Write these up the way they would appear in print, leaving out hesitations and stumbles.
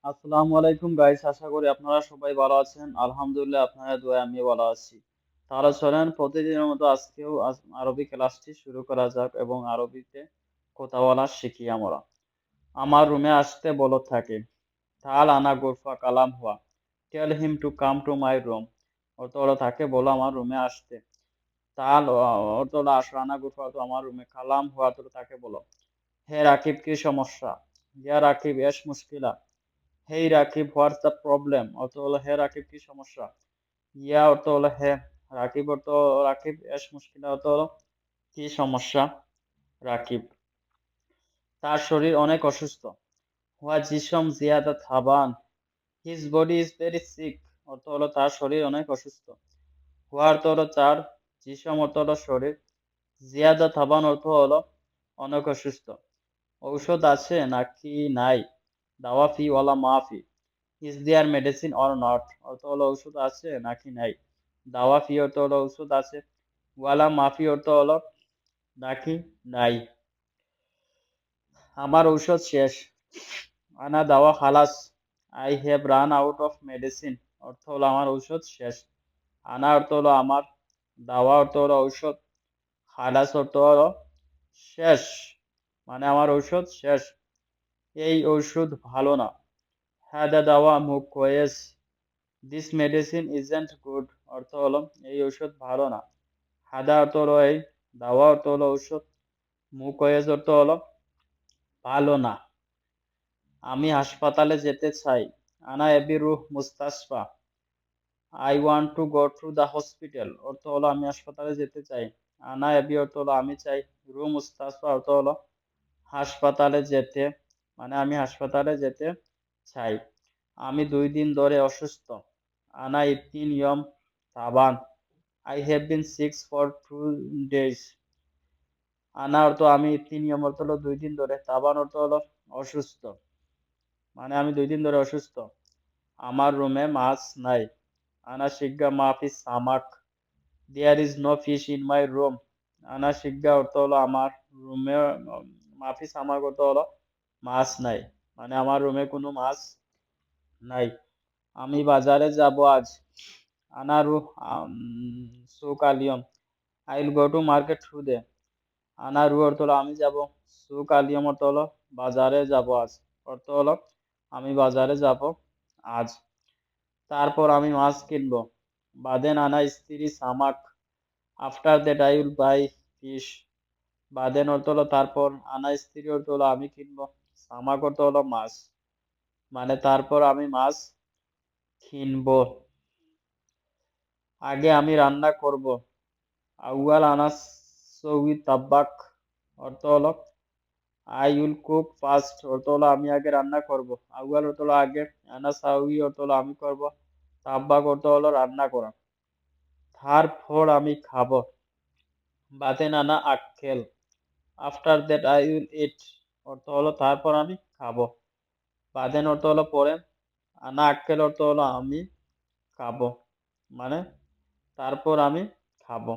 আসসালামু আলাইকুম গাইস, আশা করি আপনারা সবাই ভালো আছেন। আলহামদুলিল্লাহ, আপনাদের দোয়ায় আমি ভালো আছি। তাহলে চলেন প্রতিদিনের মতো আজকেও আরবি ক্লাসটি শুরু করা যাক এবং আরবিতে কথা বলা শিখি আমরা। আমার রুমে আসতে বলো থাকে। তাল আনা গোরফা কালাম হুয়া। Tell him to come to my room. অর্থ হলো তাকে বলো আমার রুমে আসতে। তাল অর্থ হলো আসো, আনা গোরফা তো আমার রুমে, কালাম হুয়া তো তাকে বলো। হে রাকিব, কি সমস্যা? ইয়া রাকিব এস মুশকিলা। Hey Rakib, what's the problem? অর্থ হলো হে রাকিব, কি সমস্যা? ইয়া অর্থ হলো হে, রাকিব অর্থ রাকিব, এস মুশকিলা অর্থ হলো কি সমস্যা রাকিব। তার শরীর অনেক অসুস্থ। হুয়া জিসম জিয়াদা থাবান। His body is very sick. অর্থ হলো তার শরীর অনেক অসুস্থ। হুয়া অর্থ হলো তার, জিসম অর্থ হলো শরীর, জিয়াদা থাবান অর্থ হলো অনেক অসুস্থ। ঔষধ আছে নাকি নাই? দাওয়া ফি ওয়ালা মাফি। Is there medicine or not? অর্থ হলো ঔষধ আছে নাকি নাই। দাওয়া ফি অর্থ হলো ঔষধ আছে, ওয়ালা মাফি অর্থ হলো নাকি নাই। আমার ঔষধ শেষ। আনা দাওয়া খালাস। I have run out of medicine. অর্থ হলো আমার ঔষধ শেষ। আনা অর্থ হলো আমার, দাওয়া অর্থ হলো ঔষধ, খালাস অর্থ হলো শেষ, মানে আমার ঔষধ শেষ। এই ঔষধ ভালো না। হাদা দাওয়া মুখ কয়েস। This medicine isn't good. অর্থ হলো এই ঔষধ ভালো না। হাদা অর্থ হলো এই, দাওয়া অর্থ হলো ঔষধ, মুকয়েজ অর্থ হলো ভালো না। আমি হাসপাতালে যেতে চাই। আনা এবি রুহ মুস্তাশফা। I want to go to the hospital. অর্থ হলো আমি হাসপাতালে যেতে চাই। আনা এবি অর্থ হলো আমি চাই। রু মুস্তাশফা অর্থ হলো হাসপাতালে যেতে, মানে আমি হাসপাতালে যেতে চাই। আমি 2 দিন ধরে অসুস্থ। আনা ইতিন ইয়ম তাবান। I have been sick for 2 days। আনা অর্থ আমি, 3 নিয়ম অর্থ হলো 2 দিন ধরে, তাবান অর্থ হলো অসুস্থ, মানে আমি 2 দিন ধরে অসুস্থ। আমার রুমে মাছ নাই। আনা শিগ্গা মাফি সামাক। There is no fish in my room. আনা শিগ্গা অর্থ হলো আমার রুমে, মাফি সামাক অর্থ হলো মাছ নাই, মানে আমার রুমে কোনো মাছ নাই। আমি বাজারে যাব আজ। আনা রুহ সুক আলিয়ম। I will go to market today. আনা রু অর্থ হলো আমি যাব। সুক আলিয়ম অর্থ হলো বাজারে যাব আজ। অর্থ হলো আমি বাজারে যাব আজ। তারপর আমি মাছ কিনবো। বাদেন আনা স্ত্রী সামাক। After that I will buy fish. বাদেন অর্থ হলো তারপর, আনা স্ত্রী অর্থ হলো আমি কিনবো, সামাক অর্থ হলো মাছ, মানে তারপর আমি মাছ কিনবো। আগে আমি রান্না করব। আউয়াল আনা সউই তাব্বাক। অর্থ হলো আই উইল কুক ফার্স্ট। অর্থ হলো আমি আগে রান্না করব। আউয়াল অর্থ হলো আগে, আনা সাউই অর্থ হলো আমি করব, তাব্বাক অর্থ হলো রান্না করা। তারপর আমি খাবো। বাদেন আনা আক্কেল। আফটার দ্যাট আই উইল ইট। অর্থ হলো তারপর আমি খাবো। বাদেন অর্থ হলো পরে, আনা আক্কেল অর্থ হলো আমি খাবো, মানে তারপর আমি খাবো।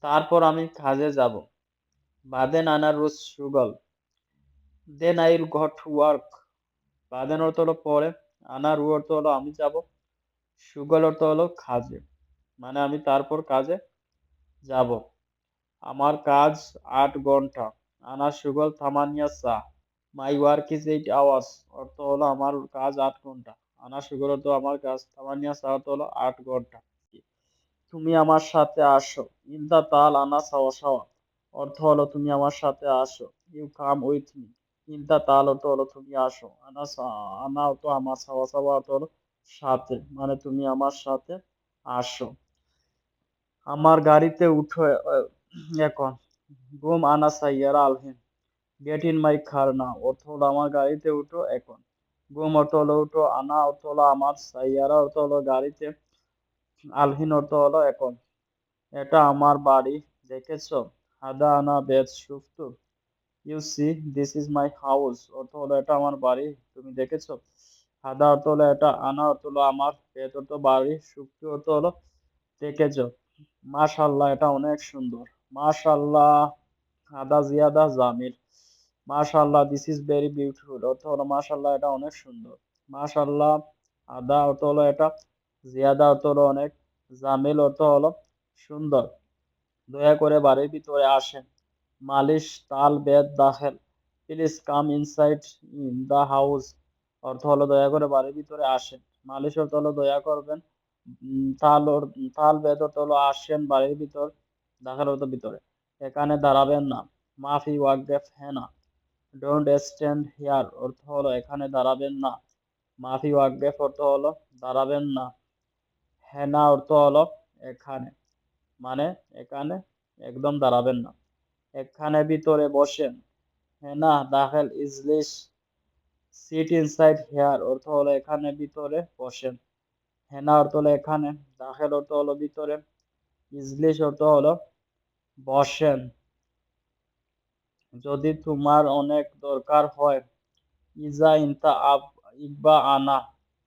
তারপর আমি কাজে যাব। বাদেন আনা রুজ সুগল। Then I will go to work. বাদেন অর্থ হলো পরে, আনা রু অর্থ হলো আমি যাব, সুগল অর্থ হলো কাজে, মানে আমি তারপর কাজে যাব। আমার কাজ 8 ঘন্টা। আনা সুগল থামানিয়া সা। My work is 8 hours। অর্থ হলো আমার কাজ 8 ঘন্টা। আনা সুগল অর্থ আমার কাজ, থামানিয়া সা অর্থ হলো 8 ঘন্টা। তুমি আমার সাথে আসো। ইন দা তাল আনা সাওয়া সাওয়া। অর্থ হলো তুমি আমার সাথে আসো। You come with me. ইন দা তাল অর্থ হলো তুমি আসো। আনা অর্থ আমার, সাওয়া সাওয়া অর্থ হলো সাথে, মানে তুমি আমার সাথে আসো। আমার গাড়িতে উঠো এখন। গুম আনা সাইয়ারা আলহিন। গেট ইন মাই কার নাও। অর্থ হলো আমার গাড়িতে উঠো এখন। গুম অর্থ হলো উঠো, আনা অর্থ হলো আমার, সাইয়ারা অর্থ হলো গাড়িতে, আলহিন অর্থ হলো এখন। এটা আমার বাড়ি, দেখেছো? হাদা আনা বেত শুফতু। You see this is my house. অর্থ হলো এটা আমার বাড়ি, তুমি দেখেছো? হাদা অর্থ হলো এটা, আনা অর্থ হলো আমার, বেত অর্থ বাড়ি, শুফতু অর্থ হলো দেখেছো। মাশাআল্লাহ, এটা অনেক সুন্দর। মাশাআল্লাহ হাদা জিয়াদা জামিল। মাশাআল্লাহ দিস ইজ ভেরি বিউটিফুল। অর্থ হলো মাশাআল্লাহ এটা অনেক সুন্দর। মাশাআল্লাহ। আদা অর্থ হলো এটা, জিয়াদা অর্থ হলো অনেক, জামিল অর্থ হলো সুন্দর। দয়া করে বাড়ির ভিতরে আসেন। মালিশ তাল বেদ দাখেল। Please come inside in the house অর্থ হলো দয়া করে বাড়ির ভিতরে আসেন। মালিশ অর্থ হলো দয়া করবেন। তাল বেদ অর্থ হলো আসেন বাড়ির ভিতর। দাখেল অর্থ ভিতরে। এখানে দাঁড়াবেন না। মাফি ওয়াকফ হেনা। ডোন্ট স্ট্যান্ড হিয়ার অর্থ হলো এখানে দাঁড়াবেন না। মাফি ওয়াকফ অর্থ হলো দাঁড়াবেন না। হেনা অর্থ হলো এখানে, মানে এখানে একদম দাঁড়াবেন না। এখানে ভিতরে বসেন। হেনা দাখেল ইজলিস। সিট ইনসাইড হেয়ার অর্থ হলো এখানে ভিতরে বসেন। হেনা অর্থ হলো এখানে, দাখেল অর্থ হলো ভিতরে, ইজলিস অর্থ হলো বসেন। যদি তোমার অনেক দরকার হয়, ইজা ইনতা আব ইকবা আনা।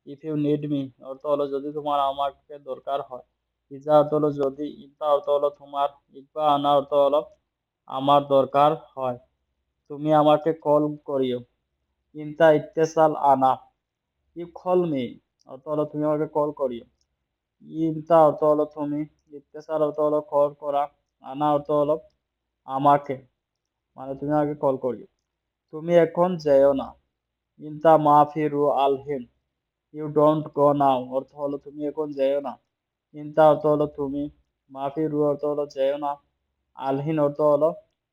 ইফ ইউ নিড মি অর্থ হলো যদি তোমার আমাকে দরকার হয়। ইজা অর্থ হলো যদি, ইনতা অর্থ হলো তোমার, ইকবা আনা অর্থ হলো আমার দরকার হয়। তুমি আমাকে কল করিও। ইনতা ইত্তেসাল আনা। ইউ কল মি অর্থ হলো তুমি আমাকে কল করিও। ইনতা অর্থ হলো তুমি, ইত্তেসাল অর্থ হলো কল করা, আনা অর্থ হলো আমাকে, মানে তুমি আমাকে কল করিও। তুমি এখন যেও না। ইনতা মাফিরু আলহিন। ইউ ডোন্ট গো নাও অর্থ হলো তুমি এখন যেও না। ইনতা অর্থ হলো তুমি, মাফিরু অর্থ হলো যেও না, আলহিন অর্থ হলো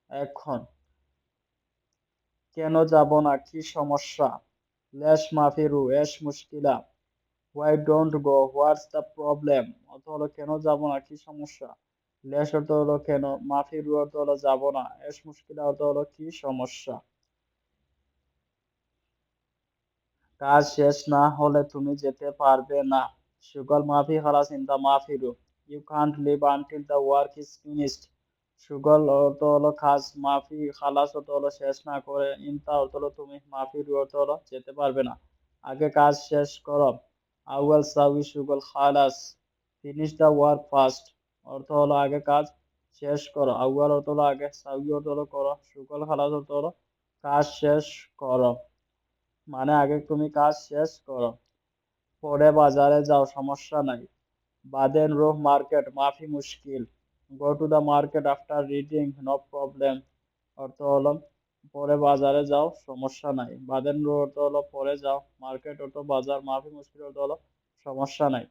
এখন। কেন যাব না, কি সমস্যা? লেশ মাফিরু এশ মুশকিলা। Why don't go what's the problem অর্থ হলো কেন যাব না, কি সমস্যা। লেশ অর্থ হলো কেন, মাফিরু অর্থ হলো যাব না, এশ মুশকিলা অর্থ হলো কি সমস্যা। কাজ শেষ না হলে তুমি যেতে পারবে না। সুগল মাফি খালাস ইন দা মাফিরু। You can't leave until the work is finished. সুগল অর্থ হলো কাজ, মাফি খালাস অর্থ হলো শেষ না করে, ইনতা অর্থ হলো তুমি, মাফিরু অর্থ হলো যেতে পারবে না। আগে কাজ শেষ করো। আউয়াল সাউই সুগল খালাস। ফিনিশ দ্য ওয়ার্ক ফার্স্ট অর্থ হলো আগে কাজ শেষ করো। আউয়াল অর্থ হলো আগে, সাউই অর্থ হলো করো, সুগল খালাস অর্থ হলো কাজ শেষ করো, মানে আগে তুমি কাজ শেষ করো। পরে বাজারে যাও, সমস্যা নাই। বাদেন রোহ মার্কেট মাফি মুশকিল। Go to the market after reading no problem অর্থ হলো পরে বাজারে যাও, সমস্যা নাই। বাদেন রোহ অর্থ হলো পরে যাও, মার্কেট অর্থ বাজার, মাফি মুশকিল অর্থ হলো সমস্যা নাই।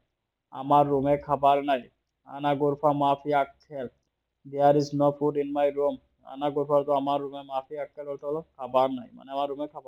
আমার রুমে খাবার নাই। আনা গোরফা মাফি আক্কেল। There is no food in my room. আনা গোরফা অর্থ আমার রুমে, মাফি আক্কেল অর্থ হলো খাবার নাই, মানে আমার রুমে খাবার